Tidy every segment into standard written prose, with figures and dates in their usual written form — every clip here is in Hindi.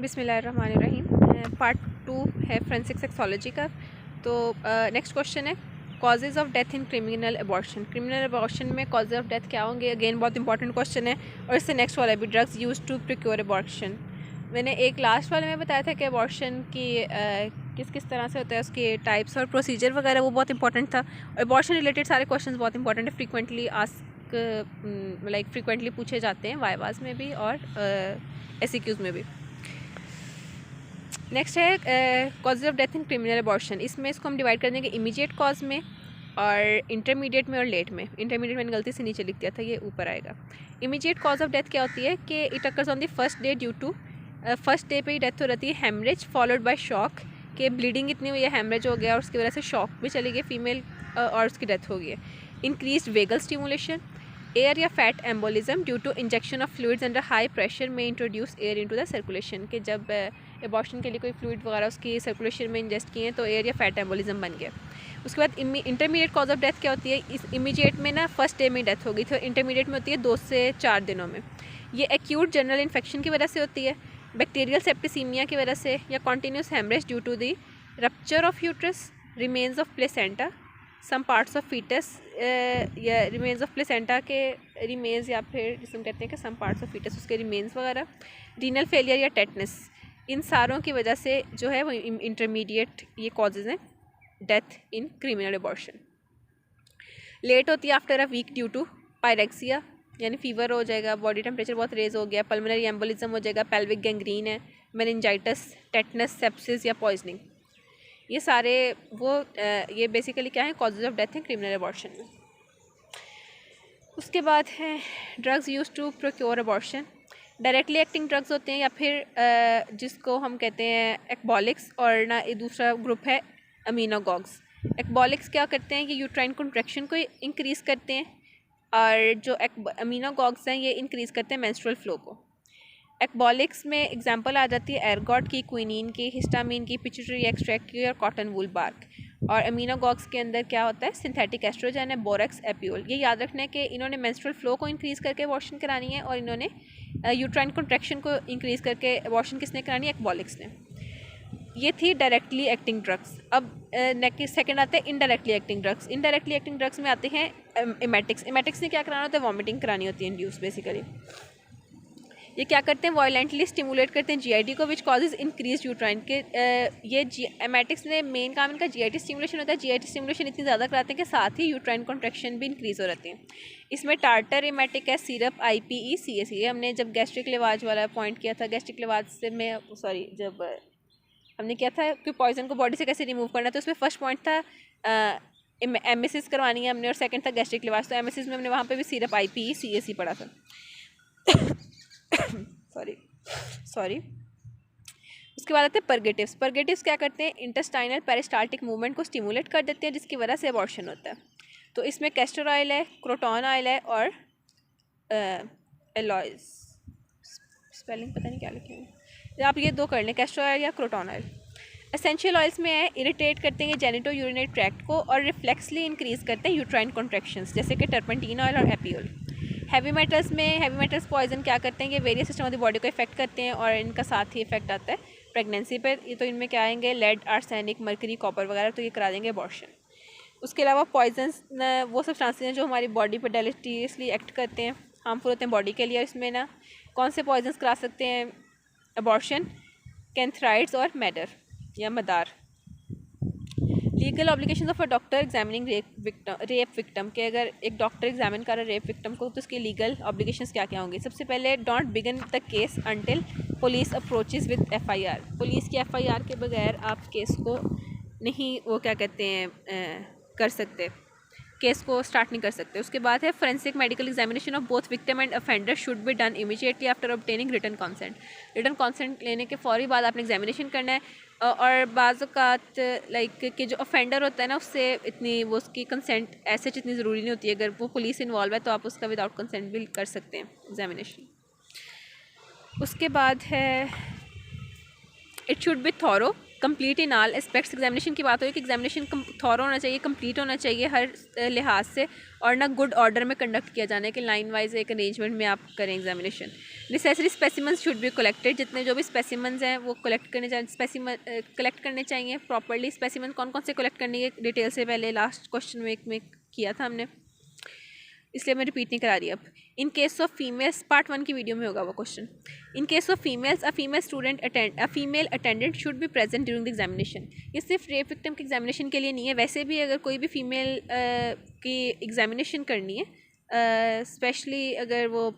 बिस्मिल्लाहिर्रहमानिर्रहीम। पार्ट 2 है फोरेंसिक सेक्सोलॉजी का। तो नेक्स्ट क्वेश्चन है causes of death in criminal abortion. Criminal abortion में कॉजेज़ ऑफ डेथ क्या होंगे? अगेन बहुत इंपॉर्टेंट क्वेश्चन है। और इससे नेक्स्ट वाला भी drugs use to procure abortion. मैंने एक लास्ट वाले में बताया था कि अबॉर्शन की किस किस तरह से होता है, उसके टाइप्स और प्रोसीजर वगैरह, वो बहुत इंपॉर्टेंट था। और अबॉर्शन रिलेटेड सारे क्वेश्चन बहुत इंपॉर्टेंट है, फ्रीक्वेंटली पूछे जाते हैं वाइवाज में भी और SEQs में भी। नेक्स्ट है causes of death in criminal abortion. इसमें इसको हम डिवाइड कर देंगे इमीडिएट कॉज में और इंटरमीडिएट में और लेट में। इंटरमीडिएट मैंने गलती से नीचे लिख दिया था, ये ऊपर आएगा। इमीडिएट कॉज ऑफ डेथ क्या होती है कि it occurs on the first day due to, first day पे ही डेथ हो जाती है हेमरेज फॉलोड बाय शॉक, कि ब्लीडिंग इतनी हुई है, हेमरेज हो गया और उसकी वजह से शॉक भी चली गई फीमेल और उसकी डेथ हो गई है। इंक्रीज वेगल स्टिमुलेशन, एयर या fat embolism due to injection of fluids under high pressure में introduce air into the circulation, कि जब एबॉर्शन के लिए कोई फ्लूइड वगैरह उसकी सर्कुलेशन में इंजेस्ट किए तो एयर या फैट एम्बोलिज्म बन गया। उसके बाद इंटरमीडिएट कॉज ऑफ डेथ क्या होती है? इस इमीडिएट में ना फर्स्ट डे में डेथ हो गई थी, और इंटरमीडिएट में होती है 2 से 4 दिनों में। ये एक्यूट जनरल इन्फेक्शन की वजह से होती है, बैक्टीरियल सेप्टिसीमिया की वजह से, या continuous haemorrhage due to the rupture of uterus, remains of placenta, some parts of foetus, या रिमेन्स ऑफ प्लेसेंटा के रिमेन्स, या फिर जिसमें कहते हैं कि सम पार्ट्स ऑफ फीटस उसके रिमेन्स वगैरह, रीनल फेलियर या टेटनस। इन सारों की वजह से जो है वो इंटरमीडिएट ये कॉजेज़ हैं death in criminal abortion. Late होती है after a week due to pyrexia, यानी फीवर हो जाएगा, बॉडी टेम्परेचर बहुत रेज हो गया, पल्मोनरी एम्बोलिज्म हो जाएगा, पेल्विक गैंग्रीन है, मेनिंजाइटिस, टेटनस, सेप्सिस या पॉइजनिंग। ये सारे ये बेसिकली क्या है? कॉजेज ऑफ डेथ है क्रिमिनल अबॉर्शन में। उसके बाद है drugs use to procure abortion. Directly acting drugs होते हैं, या फिर जिसको हम कहते हैं एक्बॉलिक्स, और ना ये दूसरा ग्रुप है अमीनोगॉग्स। एक्बॉलिक्स क्या करते हैं कि यूट्राइन कॉन्ट्रैक्शन को इंक्रीज़ करते हैं, और जो अमीनोगॉग्स हैं ये इंक्रीज़ करते हैं मेंस्ट्रुअल फ्लो को। एक्बॉलिक्स में एग्जांपल आ जाती है एर्गॉट की, क्विनीन की, हिस्टामीन की, पिट्यूटरी एक्सट्रैक्ट की और कॉटन वूल बार्क। और अमीनोगॉग्स के अंदर क्या होता है? सिंथेटिक एस्ट्रोजन है, बोरेक्स, एपियोल। ये याद रखना है कि इन्होंने मेंस्ट्रुअल फ्लो को इंक्रीज़ करके अबॉर्शन करानी है, और इन्होंने यूट्राइन कॉन्ट्रैक्शन को इंक्रीज़ करके अबॉर्शन किसने करानी है? एक्बॉलिक्स ने। ये थी डायरेक्टली एक्टिंग ड्रग्स। अब नेक्स्ट सेकंड आते हैं indirectly acting drugs. Indirectly acting drugs में आते हैं एमेटिक्स। एमेटिक्स ने क्या कराना होता है? वॉमिटिंग करानी होती है, इंड्यूस बेसिकली। ये क्या करते हैं? वायलेंटली स्टिमुलेट करते हैं GIT को, विच कॉजेज इंक्रीज यूट्राइन के। ये एमेटिक्स ने मेन काम इनका GIT स्टिमुलेशन होता है। GIT स्टिमुलेशन इतनी ज़्यादा कराते हैं कि साथ ही यूट्राइन कॉन्ट्रैक्शन भी इंक्रीज़ हो जाती हैं। इसमें टार्टर एमेटिक है, सिरप, IPE, CSE। ये हमने जब गैस्ट्रिक लेवाज वाला पॉइंट किया था, गैस्ट्रिक लेवाज से जब हमने किया था कि पॉइजन को बॉडी से कैसे रिमूव करना, तो उसमें फर्स्ट पॉइंट था MSS करवानी है हमने, और सेकंड था गैस्ट्रिक लेवाज। तो MSS में हमने वहाँ पे भी सिरप, IPE, CSE पढ़ा था। सॉरी। उसके बाद आते हैं परगेटिव्स। परगेटिव्स क्या करते हैं? इंटेस्टाइनल पेरिस्टाल्टिक मूवमेंट को स्टिमुलेट कर देते हैं, जिसकी वजह से अबॉर्शन होता है। तो इसमें कैस्टर ऑयल है, क्रोटॉन ऑयल है, और एलॉयज, स्पेलिंग पता नहीं क्या लिखे हैं, आप ये 2 कर लें, कैस्टर ऑयल या क्रोटॉन ऑयल। एसेंशियल ऑयल्स में है इरिटेट करते हैं जेनिटो यूरिनरी ट्रैक्ट को, और रिफ्लेक्सली इंक्रीज़ करते हैं यूट्राइन कॉन्ट्रैक्शंस, जैसे कि टर्पेंटीन ऑयल और एपियोल। हैवी मेटल्स पॉइजन क्या करते हैं? ये various system of the body को इफेक्ट करते हैं, और इनका साथ ही इफेक्ट आता है प्रेगनेंसी पर। ये तो इनमें क्या आएंगे? लेड, आर्सेनिक, मर्करी, कॉपर वगैरह, तो ये करा देंगे अबॉर्शन। उसके अलावा पॉइजन्स वो सब्सटेंसेस हैं जो हमारी बॉडी पर डेलेटेरियसली एक्ट करते हैं, हार्मफुल होते हैं बॉडी के लिए। इसमें ना कौन से पॉइजन्स करा सकते हैं अबॉर्शन? कैंथराइड्स और मैडर या मदार। Legal obligation of a doctor examining rape victim, के अगर एक डॉक्टर एग्जामिन कर रहा है रेप विक्टम को, तो उसकी लीगल ऑब्लिगेशंस क्या क्या होंगी? सबसे पहले don't begin the case until police approaches with FIR। Police की FIR के बगैर आप केस को नहीं क्या कहते हैं कर सकते, केस को स्टार्ट नहीं कर सकते। उसके बाद है forensic medical examination of both victim and offender should be done immediately after obtaining written consent. Written consent लेने के फौरी बाद आपने एग्जामिनेशन करना है, और बाज़ औक़ात लाइक कि जो अफेंडर होता है ना, उससे इतनी वो उसकी कंसेंट ऐसे इतनी ज़रूरी नहीं होती है। अगर वो पुलिस इन्वॉल्व है तो आप उसका विदाउट कंसेंट भी कर सकते हैं एग्जामिनेशन। उसके बाद है it should be thorough, complete in all aspects, examination की बात हो कि एग्जामिनेशन थॉरो होना चाहिए, कंप्लीट होना चाहिए हर लिहाज से, और ना गुड ऑर्डर में कंडक्ट किया जाना है कि लाइन वाइज एक अरेंजमेंट में आप करें examination. Necessary specimens should be collected, जितने जो भी स्पेसिमन्स हैं वो कलेक्ट करने चाहिए, कलेक्ट करने चाहिए प्रॉपरली। स्पेसिमन कौन कौन से कलेक्ट करनी है डिटेल से पहले लास्ट क्वेश्चन में किया था हमने, इसलिए मैं रिपीट नहीं करा रही अब। इन केस ऑफ फीमेल्स, पार्ट 1 की वीडियो में होगा वो question. In case of females, a female attendant should be present during the examination. ये सिर्फ रेप विक्टिम के एग्जामिनेशन के लिए नहीं है, वैसे भी अगर कोई भी फीमेल की एग्जामिनेशन करनी है, स्पेशली अगर वो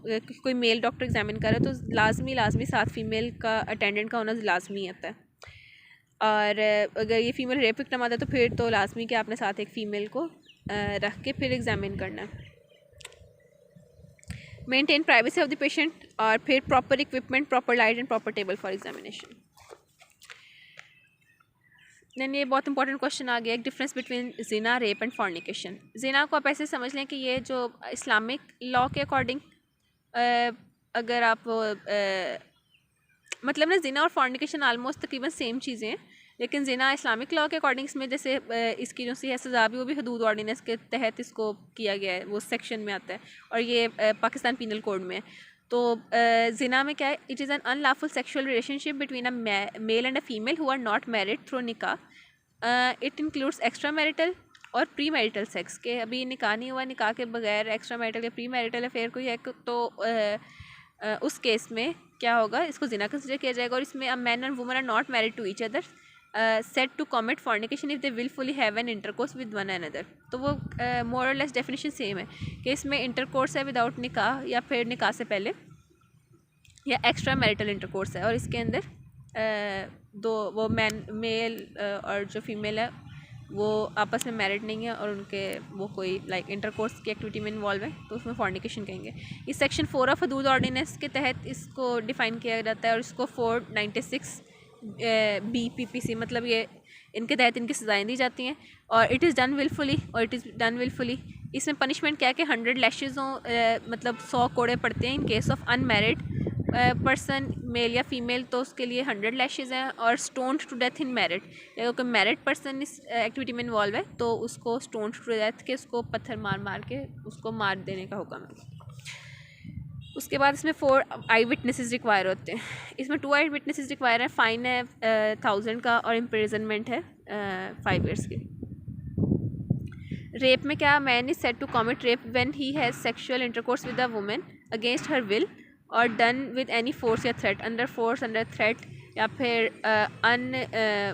कोई मेल डॉक्टर एग्जामिन कर रहा है, तो लाजमी साथ फीमेल का अटेंडेंट का होना लाजमी आता है। और अगर ये फीमेल रेप विक्टिम आता है तो फिर तो लाजमी कि आपने साथ एक फ़ीमेल को रख के फिर एग्जामिन करना है। Maintain privacy of the patient, और फिर proper equipment, proper light and proper table for examination. Then ये बहुत इंपॉर्टेंट क्वेश्चन आ गया, एक डिफरेंस बिटवीन जिना, रेप एंड फॉर्निकेशन। जिना को आप ऐसे समझ लें कि ये जो इस्लामिक लॉ के अकॉर्डिंग अगर आप मतलब ना जिना और फॉर्निकेशन आलमोस्ट तकरीबन सेम चीज़ें हैं, लेकिन जिना इस्लामिक लॉ के अकॉर्डिंग इसमें जैसे इसकी जो सी है सज़ा भी वो भी हदूद ऑर्डिनेंस के तहत इसको किया गया है, वो सेक्शन में आता है, और ये पाकिस्तान पीनल कोड में है। तो जिना में क्या है, it is an unlawful sexual relationship between a male and a female who are not married through निकाह। इट इंक्लूड्स एक्स्ट्रा मैरिटल और प्री मैरिटल सेक्स के। अभी निकाह नहीं हुआ, निकाह के बगैर एक्स्ट्रा मैरिटल या प्री मैरिटल अफेयर कोई है तो उस केस में क्या होगा, इसको जिना कंसिडर किया जाएगा। और इसमें a man and woman are not married to each other set to commit fornication if they wilfully have an intercourse with one another. तो वो मोर और लेस डेफिनेशन सेम है कि इसमें इंटरकोर्स है विदाउट निकाह या फिर निकाह से पहले, या एक्स्ट्रा मैरिटल इंटरकोर्स है, और इसके अंदर दो वो मेल और जो फीमेल है वो आपस में मैरिड नहीं है और उनके वो कोई लाइक इंटरकोर्स की एक्टिविटी में इन्वॉल्व है, तो उसमें फॉर्निकेशन कहेंगे। इस सेक्शन 4 ऑफ हदूद ऑर्डिनेंस के तहत इसको डिफ़ाइन किया जाता है, और इसको 496 BPPC मतलब ये इनके तहत इनकी सज़ाएँ दी जाती हैं। और इट इज़ डन विलफुली, इसमें पनिशमेंट क्या है कि 100 लैशेज़ हों, मतलब 100 कोड़े पड़ते हैं। In case of unmarried person male या फीमेल तो उसके लिए 100 लैशेज़ हैं, और stoned to death in married, अगर कोई मैरिड पर्सन इस एक्टिविटी में इन्वॉल्व है तो उसको स्टोन्ड टू डेथ के उसको पत्थर मार के उसको मार देने का हुक्म है। उसके बाद इसमें 4 आई विटनेसेस रिक्वायर होते हैं। इसमें 2 आई विटनेसेस रिक्वायर है, फ़ाइन है 1000 का, और इम्प्रिजनमेंट है 5 ईयर्स की। रेप में क्या, man is said to commit rape when he has sexual intercourse with a women against her will और डन विद एनी फोर्स या threat, under force, under threat, या फिर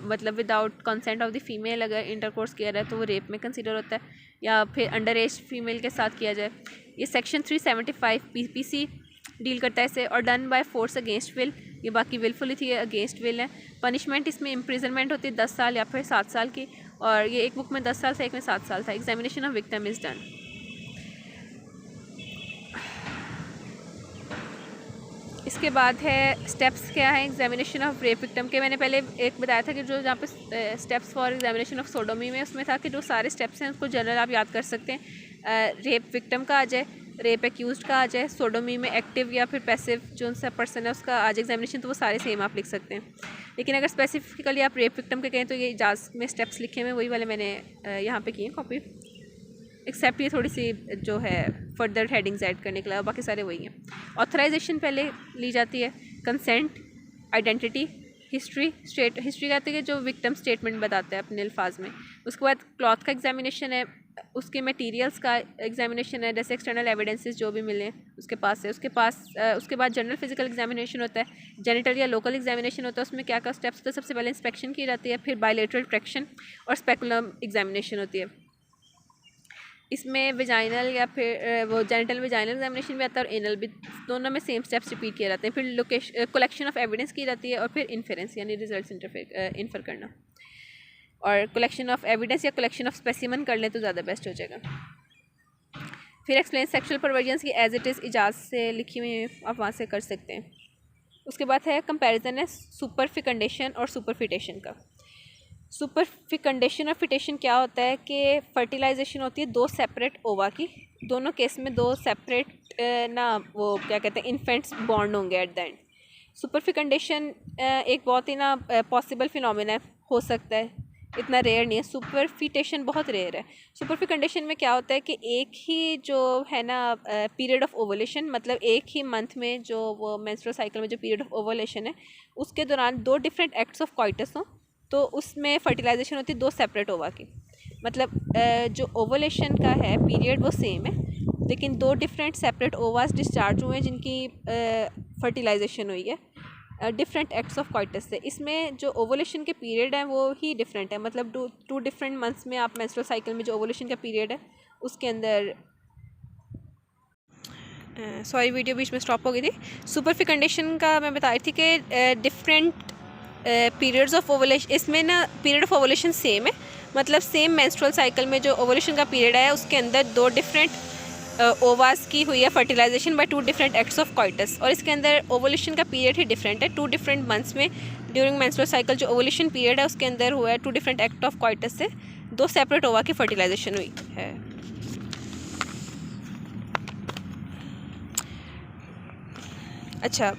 मतलब without consent of the female अगर इंटरकोर्स किया जाए तो वो रेप में कंसिडर होता है, या फिर अंडर एज फीमेल के साथ किया जाए। ये सेक्शन 375 PPC डील करता है इसे, और done by force against will, ये बाकी विलफुली थी, अगेंस्ट विल है। पनिशमेंट इसमें इम्प्रिजनमेंट होती है 10 साल या फिर 7 साल की, और ये एक बुक में 10 साल था, एक में 7 साल था। Examination of victim is done. इसके बाद है स्टेप्स क्या है एग्जामिनेशन ऑफ रेप विक्टिम के। मैंने पहले एक बताया था कि जो जहाँ पे steps for examination of sodomy में उसमें था कि जो सारे स्टेप्स हैं उसको जनरल आप याद कर सकते हैं। रेप विक्टिम का आ जाए, रेप एक्यूज्ड का आ जाए, सोडोमी में एक्टिव या फिर पैसिव जो उनसा पर्सन है उसका आज एग्जामिनेशन, तो वो सारे सेम आप लिख सकते हैं। लेकिन अगर स्पेसिफिकली आप रेप विक्टिम के कहें तो ये इजाज़त में स्टेप्स लिखे हुए वही वाले मैंने यहाँ पे किए कॉपी, एक्सेप्ट ये थोड़ी सी जो है फर्दर हेडिंग्स ऐड करने के लिए, बाकी सारे वही हैं। ऑथराइजेशन पहले ली जाती है, कंसेंट, आइडेंटिटी, हिस्ट्री कहते हैं जो विक्टिम स्टेटमेंट बताता है अपने अल्फाज में। उसके बाद क्लॉथ का एग्जामिनेशन है, उसके मटेरियल्स का एग्जामिनेशन है, जैसे एक्सटर्नल एविडेंसेस जो भी मिले उसके पास है। उसके बाद जनरल फिजिकल एग्जामिनेशन होता है, जेनिटल या लोकल एग्जामिनेशन होता है। उसमें क्या क्या स्टेप्स होता है, सबसे पहले इंस्पेक्शन की जाती है, फिर बायलेटरल ट्रैक्शन और स्पेकुलम एग्जामिनेशन होती है। इसमें विजाइनल या फिर वो जेनिटल विजाइनल एग्जामिनेशन भी आता है और एनल भी, दोनों में सेम स्टेप्स रिपीट किए जाते हैं। फिर कलेक्शन ऑफ एविडेंस की जाती है, और फिर इन्फेरेंस यानी रिजल्ट्स इन्फर करना। और कलेक्शन ऑफ एविडेंस या कलेक्शन ऑफ स्पेसिमन कर लें तो ज़्यादा बेस्ट हो जाएगा। फिर एक्सप्लेन सेक्शुअल परवर्जन्स की एज इट इज़ इजाज़त से लिखी हुई आप वहाँ से कर सकते हैं। उसके बाद है कंपैरिजन है सुपरफिकेंडेशन और सुपरफिटेशन का। सुपरफिकेंडेशन और फिटेशन क्या होता है कि फर्टिलाइजेशन होती है 2 सेपरेट ओवा की, दोनों केस में 2 सेपरेट ना वो क्या कहते हैं इन्फेंट्स बॉर्न होंगे एट द एंड। सुपरफिकेंडेशन एक बहुत ही ना पॉसिबल फिनोमेना है, हो सकता है, इतना रेयर नहीं है। सुपरफिटेशन बहुत रेयर है। सुपरफिकेंडेशन में क्या होता है कि एक ही जो है ना पीरियड ऑफ ओवुलेशन, मतलब एक ही मंथ में जो वो मेंस्ट्रुअल साइकिल में जो पीरियड ऑफ ओवुलेशन है उसके दौरान दो डिफरेंट एक्ट्स ऑफ कॉइटस हों, तो उसमें फर्टिलाइजेशन होती है दो सेपरेट ओवा की। मतलब जो ओवुलेशन का है पीरियड वो सेम है, लेकिन दो डिफरेंट सेपरेट ओवास डिस्चार्ज हुए हैं जिनकी फर्टिलाइजेशन हुई है डिफरेंट एक्ट्स ऑफ कॉइटस से। इसमें जो ओवुलेशन के पीरियड है वो ही डिफरेंट है, मतलब टू डिफरेंट मंथ्स में आप मेंस्ट्रुअल साइकिल में जो ओवुलेशन का पीरियड है उसके अंदर सॉरी वीडियो बीच में स्टॉप हो गई थी। सुपरफिकेंडेशन का मैं बता रही थी कि डिफरेंट पीरियड्स ऑफ ओवुलेशन, इसमें ना पीरियड ऑफ ओवुलेशन सेम है, मतलब सेम मेंस्ट्रुअल साइकिल में जो ओवुलेशन का पीरियड है उसके अंदर दो डिफरेंट ओवास की हुई है fertilisation by two different acts of coitus, और इसके अंदर ओवुलेशन का पीरियड ही डिफरेंट है। टू डिफरेंट मंथ्स में ड्यूरिंग मेंस्ट्रुअल साइकिल जो ओवुलेशन पीरियड है उसके अंदर हुआ है two different act of coitus से दो सेपरेट ओवा की फर्टिलाइजेशन हुई है। अच्छा,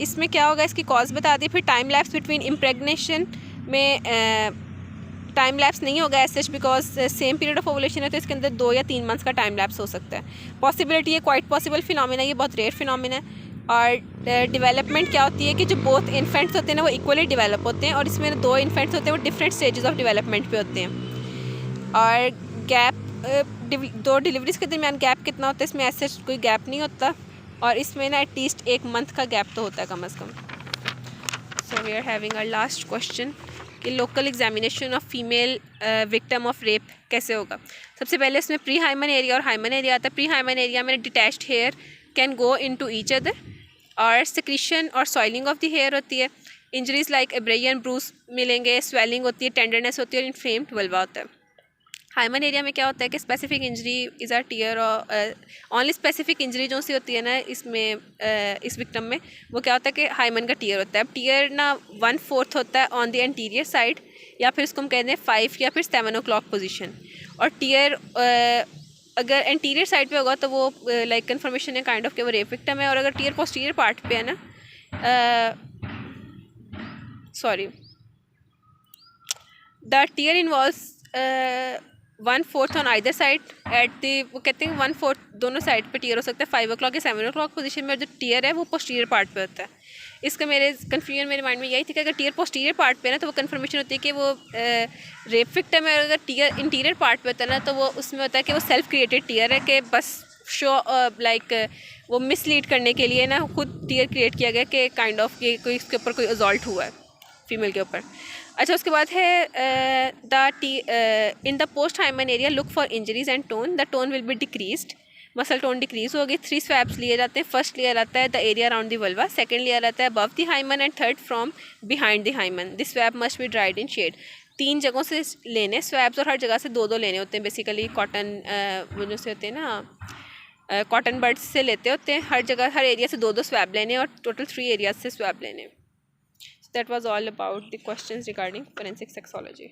इसमें क्या होगा, इसकी कॉज बता दी। फिर टाइम लैप्स बिटवीन इम्प्रेगनेशन में टाइम लैप्स नहीं होगा as such, because same period of ovulation है तो इसके अंदर 2 या 3 मंथ्स का टाइम लैप्स हो सकता है। पॉसिबिलिटी है क्वाइट पॉसिबल फिनोमिना, ये बहुत रेयर फिनोमिना है। और डेवलपमेंट क्या होती है कि जो बोथ इन्फेंट्स होते हैं ना वो इक्वली डेवलप होते हैं, और इसमें 2 इन्फेंट्स होते हैं वो डिफरेंट स्टेजेस ऑफ डेवलपमेंट पे होते हैं। और गैप 2 डिलीवरीज के दरमियान गैप कितना होता है, इसमें ऐसे कोई गैप नहीं होता, और इसमें ना एटलीस्ट 1 मंथ का गैप तो होता है कम अज़ कम। So we are having our last question कि local examination of female victim of rape कैसे होगा। सबसे पहले इसमें प्री हाइमन एरिया और हाइमन एरिया आता है। प्री हाइमन एरिया में detached hair can go into each other, और सिक्रीशन और सॉइलिंग ऑफ द हेयर होती है। इंजरीज लाइक एब्रेयन ब्रूस मिलेंगे, स्वेलिंग होती है, टेंडरनेस होती है और इन्फ्लेम्ड वल्वा होता है। हाइमन एरिया में क्या होता है कि specific injury is a tear, और ओनली स्पेसिफिक इंजरी जो सी होती है ना इसमें इस विक्टिम में, वो क्या होता है कि हाइमन का टीयर होता है। अब टीयर ना 1/4 होता है ऑन द एंटीरियर साइड, या फिर इसको हम कहते हैं 5 या फिर 7 o'clock पोजीशन। और टीयर अगर एंटीरियर साइड पे होगा तो वो लाइक कन्फर्मेशन है काइंड ऑफ कि वो रेप विक्टिम है, और अगर टीयर पोस्टीरियर पार्ट पे है ना, sorry, the tear involves 1/4 on either side at the, वो कहते हैं 1/4 दोनों साइड पे टीयर हो सकता है 5 o'clock या 7 o'clock पोजीशन में, और जो टीयर है वो पोस्टीरियर पार्ट पे होता है। इसका मेरे कन्फ्यूजन मेरे माइंड में यही थी कि अगर टीयर पोस्टीरियर पार्ट पे ना तो वो कन्फर्मेशन होती है कि वो रेप विक्टिम है, और अगर टीयर इंटीरियर पार्ट पे होता है ना तो वो उसमें होता है कि वो सेल्फ क्रिएटेड टीयर है, कि बस शो लाइक वो मिसलीड करने के लिए ना खुद टीयर क्रिएट किया गया कि काइंड ऑफ ये कोई इसके ऊपर कोई असॉल्ट हुआ है फीमेल के ऊपर। अच्छा, उसके बाद है in the post hymen area look for injuries and tone, the tone will be decreased, muscle tone decrease होगी। 3 स्वैब्स लिए जाते हैं। फर्स्ट लेयर आता है the area around the vulva, second layer आता है above the hymen, and third from behind the hymen. This swab must be dried in shade. 3 जगहों से लेने स्वैब्स, और हर जगह से 2-2 लेने होते हैं। बेसिकली कॉटन वो जो से होते हैं ना कॉटन बर्ड्स से लेते होते हैं, हर जगह हर एरिया से 2-2 स्वैब लेने, और टोटल 3 एरियाज से स्वैब लेने। That was all about the questions regarding forensic sexology.